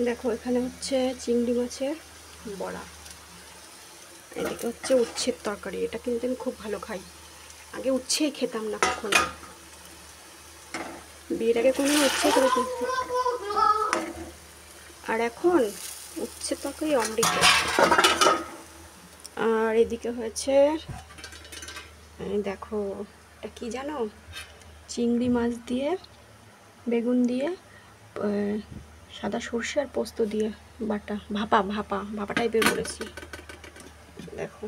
দেখো এখানে হচ্ছে চিংড়ি মাছের বড়া, এদিকে হচ্ছে উচ্ছের তরকারি। এটা কিন্তু আমি খুব ভালো খাই। আগে উচ্ছেই খেতাম না কখনো, বিয়ের আগে কোনো উচ্ছে খেতে, আর এখন উচ্ছের তরকারি অমৃত। আর এদিকে হয়েছে দেখো, এটা কি জানো, চিংড়ি মাছ দিয়ে বেগুন দিয়ে সাদা সর্ষে আর পোস্ত দিয়ে বাটা, ভাপা ভাপা ভাপা টাইপের করেছি। দেখো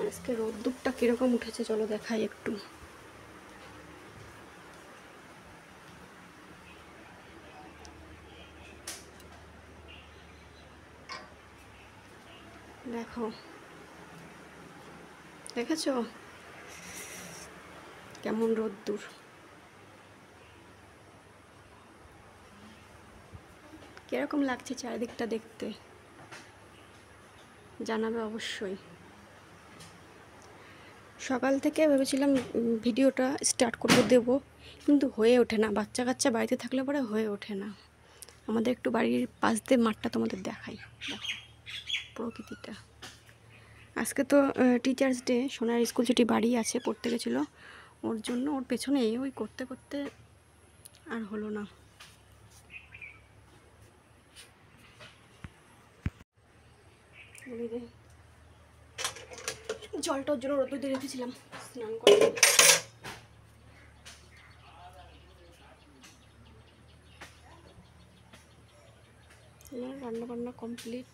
আজকে রোদ্দুরটা কিরকম উঠেছে চলো দেখাই একটু। দেখো, দেখেছো কেমন রোদ্দুর। কিরকম লাগছে চারিদিকটা দেখতে জানাবে অবশ্যই। সকাল থেকে ভেবেছিলাম ভিডিওটা স্টার্ট করবো, দেবো, কিন্তু হয়ে ওঠে না। বাচ্চা কাচ্চা বাড়িতে থাকলে পরে হয়ে ওঠে না। আমাদের একটু বাড়ির পাশ দিয়ে মাঠটা তোমাদের দেখাই, দেখো প্রকৃতিটা। আজকে তো টিচার্স ডে, সোনার স্কুল ছুটি, বাড়ি আছে, পড়তে গেছিলো, ওর জন্য ওর পেছনে ওই করতে করতে আর হলো না। জলটার জন্য রোদ দিয়ে রেখেছিলাম, স্নান করে রান্না বান্না কমপ্লিট।